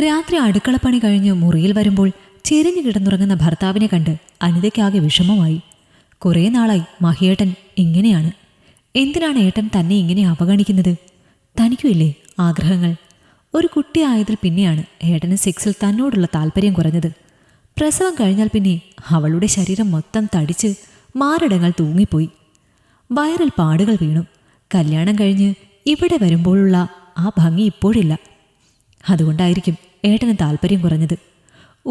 രാത്രി അടുക്കളപ്പണി കഴിഞ്ഞ് മുറിയിൽ വരുമ്പോൾ ചെരിഞ്ഞു കിടന്നുറങ്ങുന്ന ഭർത്താവിനെ കണ്ട് അനിതയ്ക്കാകെ വിഷമമായി. കുറേ നാളായി മഹിയേട്ടൻ ഇങ്ങനെയാണ്. എന്തിനാണ് ഏട്ടൻ തന്നെ ഇങ്ങനെ അവഗണിക്കുന്നത്? തനിക്കുമില്ലേ ആഗ്രഹങ്ങൾ? ഒരു കുട്ടിയായതിൽ പിന്നെയാണ് ഏട്ടന് സെക്സിൽ തന്നോടുള്ള താല്പര്യം കുറഞ്ഞത്. പ്രസവം കഴിഞ്ഞാൽ പിന്നെ അവളുടെ ശരീരം മൊത്തം തടിച്ച് മാറിടങ്ങൾ തൂങ്ങിപ്പോയി. വയറിൽ പാടുകൾ വീണു. കല്യാണം കഴിഞ്ഞ് ഇവിടെ വരുമ്പോഴുള്ള ആ ഭംഗി ഇപ്പോഴില്ല. അതുകൊണ്ടായിരിക്കും ഏട്ടന് താല്പര്യം കുറഞ്ഞത്.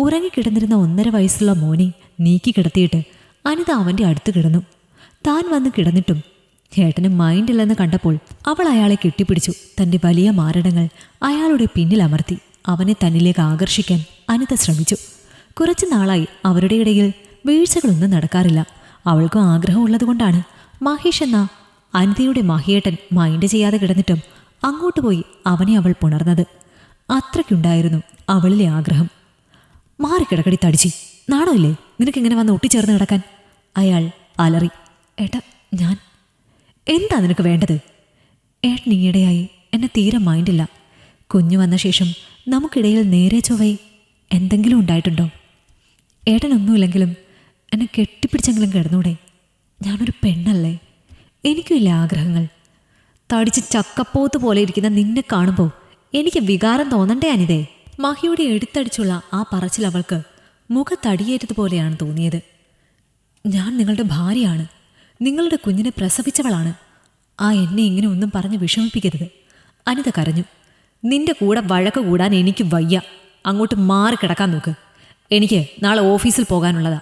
ഉറങ്ങിക്കിടന്നിരുന്ന 1.5 വയസ്സുള്ള മോനെ നീക്കി കിടത്തിയിട്ട് അനിത അവൻ്റെ അടുത്ത് കിടന്നു. താൻ വന്ന് കിടന്നിട്ടും ഏട്ടന് മൈൻഡില്ലെന്ന് കണ്ടപ്പോൾ അവൾ അയാളെ കെട്ടിപ്പിടിച്ചു. തൻ്റെ വലിയ മാരടങ്ങൾ അയാളുടെ പിന്നിലമർത്തി അവനെ തന്നിലേക്ക് ആകർഷിക്കാൻ അനിത ശ്രമിച്ചു. കുറച്ചു നാളായി അവരുടെ ഇടയിൽ വീഴ്ചകളൊന്നും നടക്കാറില്ല. അവൾക്കും ആഗ്രഹമുള്ളതുകൊണ്ടാണ് മഹേഷ് എന്ന അനിതയുടെ മഹിയേട്ടൻ മൈൻഡ് ചെയ്യാതെ കിടന്നിട്ടും അങ്ങോട്ട് പോയി അവനെ അവൾ പുണർന്നത്. അത്രയ്ക്കുണ്ടായിരുന്നു അവളിലെ ആഗ്രഹം. മാറിക്കിടക്കടി തടിച്ചി, നാണമില്ലേ നിനക്കിങ്ങനെ വന്ന് ഒട്ടിച്ചേർന്ന് കിടക്കാൻ? അയാൾ അലറി. ഏട്ടാ ഞാൻ എന്താ നിനക്ക് വേണ്ടത്? ഏട്ടൻ ഈയിടെയായി എന്നെ തീരെ മൈൻഡില്ല. കുഞ്ഞു വന്ന ശേഷം നമുക്കിടയിൽ നേരെ ചൊവ്വേ എന്തെങ്കിലും ഉണ്ടായിട്ടുണ്ടോ? ഏട്ടനൊന്നുമില്ലെങ്കിലും എന്നെ കെട്ടിപ്പിടിച്ചെങ്കിലും കിടന്നൂടെ? ഞാനൊരു പെണ്ണല്ലേ, എനിക്കുമില്ല ആഗ്രഹങ്ങൾ. തടിച്ച് ചക്കപ്പോത്ത് പോലെ ഇരിക്കുന്ന നിന്നെ കാണുമ്പോൾ എനിക്ക് വികാരം തോന്നണ്ടേ അനിതേ? മഹിയുടെ എടുത്തടിച്ചുള്ള ആ പറച്ചിൽ അവൾക്ക് മുഖത്തടിയേറ്റതുപോലെയാണ് തോന്നിയത്. ഞാൻ നിങ്ങളുടെ ഭാര്യയാണ്, നിങ്ങളുടെ കുഞ്ഞിനെ പ്രസവിച്ചവളാണ്. ആ എന്നെ ഇങ്ങനെ ഒന്നും പറഞ്ഞ് വിഷമിപ്പിക്കരുത്. അനിത കരഞ്ഞു. നിന്റെ കൂടെ വഴക്ക് കൂടാൻ എനിക്ക് വയ്യ. അങ്ങോട്ട് മാറിക്കിടക്കാൻ നോക്ക്. എനിക്ക് നാളെ ഓഫീസിൽ പോകാനുള്ളതാ.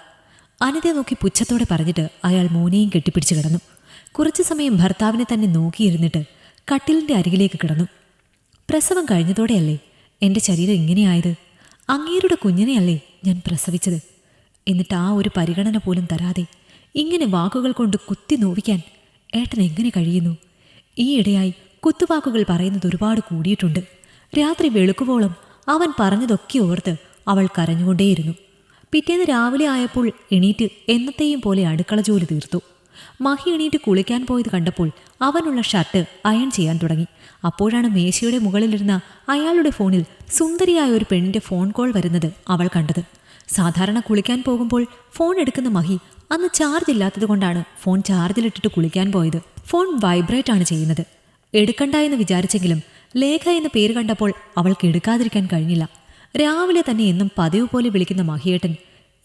അനിതയെ നോക്കി പുച്ഛത്തോടെ പറഞ്ഞിട്ട് അയാൾ മോനെയും കെട്ടിപ്പിടിച്ച് കിടന്നു. കുറച്ചു സമയം ഭർത്താവിനെ തന്നെ നോക്കിയിരുന്നിട്ട് കട്ടിലിൻ്റെ അരികിലേക്ക് കിടന്നു. പ്രസവം കഴിഞ്ഞതോടെയല്ലേ എൻ്റെ ശരീരം ഇങ്ങനെയായത്? അങ്ങേരുടെ കുഞ്ഞിനെയല്ലേ ഞാൻ പ്രസവിച്ചത്? എന്നിട്ട് ആ ഒരു പരിഗണന പോലും തരാതെ ഇങ്ങനെ വാക്കുകൾ കൊണ്ട് കുത്തി നോവിക്കാൻ ഏട്ടൻ എങ്ങനെ കഴിയുന്നു? ഈയിടെയായി കുത്തുവാക്കുകൾ പറയുന്നത് ഒരുപാട് കൂടിയിട്ടുണ്ട്. രാത്രി വെളുക്കുവോളം അവൻ പറഞ്ഞതൊക്കെ ഓർത്ത് അവൾ കരഞ്ഞുകൊണ്ടേയിരുന്നു. പിറ്റേന്ന് രാവിലെ ആയപ്പോൾ എണീറ്റ് എന്നത്തെയും പോലെ അടുക്കള ജോലി തീർത്തു. മഹി എണീറ്റ് കുളിക്കാൻ പോയത് കണ്ടപ്പോൾ അവനുള്ള ഷർട്ട് അയൺ ചെയ്യാൻ തുടങ്ങി. അപ്പോഴാണ് മേശയുടെ മുകളിലിരുന്ന അയാളുടെ ഫോണിൽ സുന്ദരിയായ ഒരു പെണ്ണിൻ്റെ ഫോൺ കോൾ വരുന്നത് അവൾ കണ്ടത്. സാധാരണ കുളിക്കാൻ പോകുമ്പോൾ ഫോൺ എടുക്കുന്ന മഹി അന്ന് ചാർജ് ഇല്ലാത്തത് കൊണ്ടാണ് ഫോൺ ചാർജിലിട്ടിട്ട് കുളിക്കാൻ പോയത്. ഫോൺ വൈബ്രേറ്റ് ആണ് ചെയ്യുന്നത്. എടുക്കണ്ട എന്ന് വിചാരിച്ചെങ്കിലും ലേഖ എന്ന പേര് കണ്ടപ്പോൾ അവൾക്ക് എടുക്കാതിരിക്കാൻ കഴിഞ്ഞില്ല. രാവിലെ തന്നെ എന്നും പതിവ് പോലെ വിളിക്കുന്ന മഹിയേട്ടൻ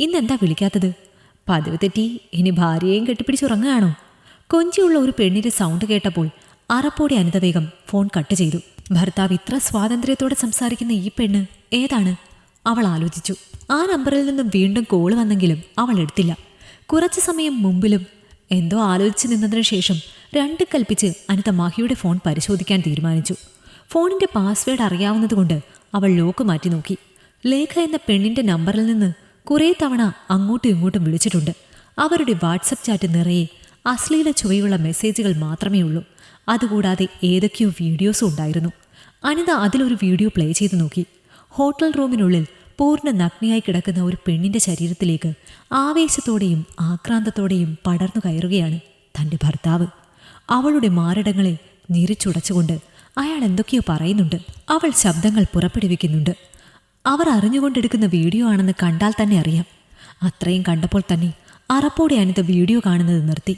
ഇന്നെന്താ വിളിക്കാത്തത്? പതിവ് തെറ്റി ഇനി ഭാര്യയെയും കെട്ടിപ്പിടിച്ചുറങ്ങുകയാണോ? കൊഞ്ചിയുള്ള ഒരു പെണ്ണിൻ്റെ സൗണ്ട് കേട്ടപ്പോൾ അറപ്പോടെ അനിത വേഗം ഫോൺ കട്ട് ചെയ്തു. ഭർത്താവ് ഇത്ര സ്വാതന്ത്ര്യത്തോടെ സംസാരിക്കുന്ന ഈ പെണ്ണ് ഏതാണ്? അവൾ ആലോചിച്ചു. ആ നമ്പറിൽ നിന്നും വീണ്ടും കോള് വന്നെങ്കിലും അവൾ എടുത്തില്ല. കുറച്ചു സമയം മുമ്പിലും എന്തോ ആലോചിച്ച് നിന്നതിനു ശേഷം 2 കൽപ്പിച്ച് അനിത മഹിയുടെ ഫോൺ പരിശോധിക്കാൻ തീരുമാനിച്ചു. ഫോണിൻ്റെ പാസ്വേഡ് അറിയാവുന്നതുകൊണ്ട് അവൾ ലോക്ക് മാറ്റി നോക്കി. ലേഖ എന്ന പെണ്ണിൻ്റെ നമ്പറിൽ നിന്ന് കുറേ തവണ അങ്ങോട്ടും ഇങ്ങോട്ടും വിളിച്ചിട്ടുണ്ട്. അവരുടെ വാട്സപ്പ് ചാറ്റ് നിറയെ അശ്ലീല ചുവയുള്ള മെസ്സേജുകൾ മാത്രമേ ഉള്ളൂ. അതുകൂടാതെ ഏതൊക്കെയോ വീഡിയോസും ഉണ്ടായിരുന്നു. അനിത അതിലൊരു വീഡിയോ പ്ലേ ചെയ്ത് നോക്കി. ഹോട്ടൽ റൂമിനുള്ളിൽ പൂർണ്ണ നഗ്നയായി കിടക്കുന്ന ഒരു പെണ്ണിൻ്റെ ശരീരത്തിലേക്ക് ആവേശത്തോടെയും ആക്രാന്തത്തോടെയും പടർന്നു കയറുകയാണ് തൻ്റെ ഭർത്താവ്. അവളുടെ മാരടങ്ങളെ ഞെരിച്ചുടച്ചുകൊണ്ട് അയാൾ എന്തൊക്കെയോ പറയുന്നുണ്ട്. അവൾ ശബ്ദങ്ങൾ പുറപ്പെടുവിക്കുന്നുണ്ട്. അവർ അറിഞ്ഞുകൊണ്ടെടുക്കുന്ന വീഡിയോ ആണെന്ന് കണ്ടാൽ തന്നെ അറിയാം. അത്രയും കണ്ടപ്പോൾ തന്നെ അറപ്പോടെ അനിത വീഡിയോ കാണുന്നത് നിർത്തി.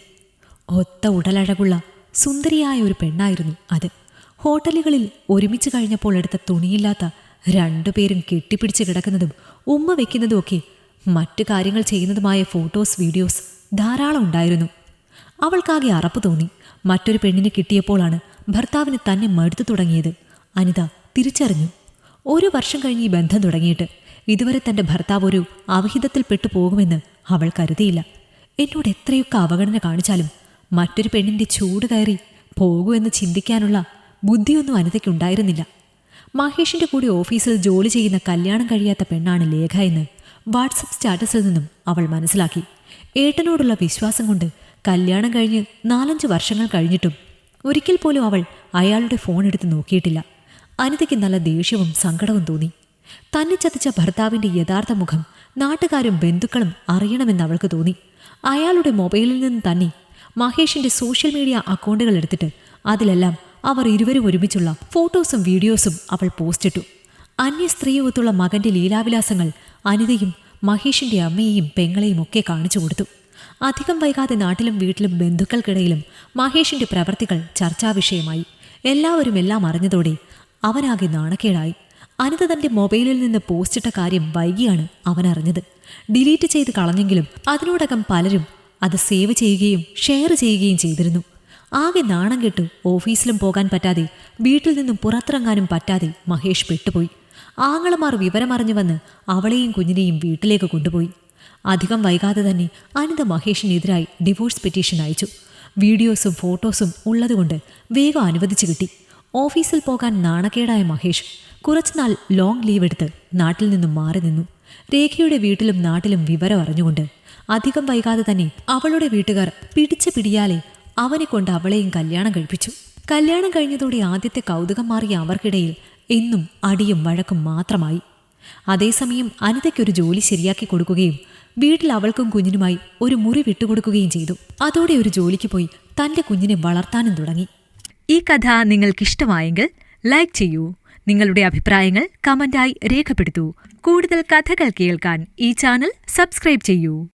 ഒത്ത ഉടലഴകുള്ള സുന്ദരിയായ ഒരു പെണ്ണായിരുന്നു അത്. ഹോട്ടലുകളിൽ ഒരുമിച്ച് കഴിഞ്ഞപ്പോൾ എടുത്ത തുണിയില്ലാത്ത 2 പേരും കെട്ടിപ്പിടിച്ച് കിടക്കുന്നതും ഉമ്മ വയ്ക്കുന്നതുമൊക്കെ മറ്റു കാര്യങ്ങൾ ചെയ്യുന്നതുമായ ഫോട്ടോസ് വീഡിയോസ് ധാരാളം ഉണ്ടായിരുന്നു. അവൾക്കാകെ അറപ്പ് തോന്നി. മറ്റൊരു പെണ്ണിനെ കിട്ടിയപ്പോഴാണ് ഭർത്താവിന് തന്നെ മടുത്തു തുടങ്ങിയത് അനിത തിരിച്ചറിഞ്ഞു. 1 വർഷം കഴിഞ്ഞ് ഈ ബന്ധം തുടങ്ങിയിട്ട് ഇതുവരെ തൻ്റെ ഭർത്താവ് ഒരു അവിഹിതത്തിൽപ്പെട്ടു പോകുമെന്ന് അവൾ കരുതിയില്ല. എന്നോട് എത്രയൊക്കെ അവഗണന കാണിച്ചാലും മറ്റൊരു പെണ്ണിൻ്റെ ചൂട് കയറി പോകൂ എന്ന് ചിന്തിക്കാനുള്ള ബുദ്ധിയൊന്നും അനിതയ്ക്കുണ്ടായിരുന്നില്ല. മഹേഷിൻ്റെ കൂടി ഓഫീസിൽ ജോലി ചെയ്യുന്ന കല്യാണം കഴിയാത്ത പെണ്ണാണ് ലേഖ എന്ന് വാട്സപ്പ് സ്റ്റാറ്റസിൽ നിന്നും അവൾ മനസ്സിലാക്കി. ഏട്ടനോടുള്ള വിശ്വാസം കൊണ്ട് കല്യാണം കഴിഞ്ഞ് 4-5 വർഷങ്ങൾ കഴിഞ്ഞിട്ടും ഒരിക്കൽ പോലും അവൾ അയാളുടെ ഫോൺ എടുത്ത് നോക്കിയിട്ടില്ല. അനിതയ്ക്ക് നല്ല ദേഷ്യവും സങ്കടവും തോന്നി. തന്നെ ചതിച്ച ഭർത്താവിൻ്റെ യഥാർത്ഥ മുഖം നാട്ടുകാരും ബന്ധുക്കളും അറിയണമെന്ന് അവൾക്ക് തോന്നി. അയാളുടെ മൊബൈലിൽ നിന്ന് തന്നെ മഹേഷിൻ്റെ സോഷ്യൽ മീഡിയ അക്കൗണ്ടുകൾ എടുത്തിട്ട് അതിലെല്ലാം അവർ ഇരുവരും ഒരുമിച്ചുള്ള ഫോട്ടോസും വീഡിയോസും അവൾ പോസ്റ്റിട്ടു. അന്യ സ്ത്രീയുമൊത്തുള്ള മകന്റെ ലീലാവിലാസങ്ങൾ അനിതയും മഹേഷിന്റെ അമ്മയെയും പെങ്ങളെയും ഒക്കെ കാണിച്ചു കൊടുത്തു. അധികം വൈകാതെ നാട്ടിലും വീട്ടിലും ബന്ധുക്കൾക്കിടയിലും മഹേഷിന്റെ പ്രവർത്തികൾ ചർച്ചാവിഷയമായി. എല്ലാവരും എല്ലാം അറിഞ്ഞതോടെ അവനാകെ നാണക്കേടായി. അനിത തന്റെ മൊബൈലിൽ നിന്ന് പോസ്റ്റിട്ട കാര്യം വൈകിയാണ് അവൻ അറിഞ്ഞത്. ഡിലീറ്റ് ചെയ്ത് കളഞ്ഞെങ്കിലും അതിനോടകം പലരും അത് സേവ് ചെയ്യുകയും ഷെയർ ചെയ്യുകയും ചെയ്തിരുന്നു. ആകെ നാണം കെട്ടു ഓഫീസിലും പോകാൻ പറ്റാതെ വീട്ടിൽ നിന്നും പുറത്തിറങ്ങാനും പറ്റാതെ മഹേഷ് പെട്ടുപോയി. ആങ്ങളമാർ വിവരമറിഞ്ഞു വന്ന് അവളെയും കുഞ്ഞിനെയും വീട്ടിലേക്ക് കൊണ്ടുപോയി. അധികം വൈകാതെ തന്നെ അനിത മഹേഷിനെതിരായി ഡിവോഴ്സ് പെറ്റീഷൻ അയച്ചു. വീഡിയോസും ഫോട്ടോസും ഉള്ളതുകൊണ്ട് വേഗം അനുവദിച്ചു കിട്ടി. ഓഫീസിൽ പോകാൻ നാണക്കേടായ മഹേഷ് കുറച്ചുനാൾ ലോങ് ലീവ് എടുത്ത് നാട്ടിൽ നിന്നും മാറി നിന്നു. രേഖയുടെ വീട്ടിലും നാട്ടിലും വിവരം അറിഞ്ഞുകൊണ്ട് അധികം വൈകാതെ തന്നെ അവളുടെ വീട്ടുകാർ പിടിച്ച പിടിയാലെ അവനെ കൊണ്ട് അവളെയും കല്യാണം കഴിപ്പിച്ചു. കല്യാണം കഴിഞ്ഞതോടെ ആദ്യത്തെ കൗതുകം മാറിയ അവർക്കിടയിൽ എന്നും അടിയും വഴക്കും മാത്രമായി. അതേസമയം അനിതയ്ക്കൊരു ജോലി ശരിയാക്കി കൊടുക്കുകയും വീട്ടിൽ അവൾക്കും കുഞ്ഞിനുമായി ഒരു മുറി വിട്ടുകൊടുക്കുകയും ചെയ്തു. അതോടെ ഒരു ജോലിക്ക് പോയി തന്റെ കുഞ്ഞിനെ വളർത്താനും തുടങ്ങി. ഈ കഥ നിങ്ങൾക്കിഷ്ടമായെങ്കിൽ ലൈക്ക് ചെയ്യൂ. നിങ്ങളുടെ അഭിപ്രായങ്ങൾ കമന്റായി രേഖപ്പെടുത്തൂ. കൂടുതൽ കഥകൾ കേൾക്കാൻ ഈ ചാനൽ സബ്സ്ക്രൈബ് ചെയ്യൂ.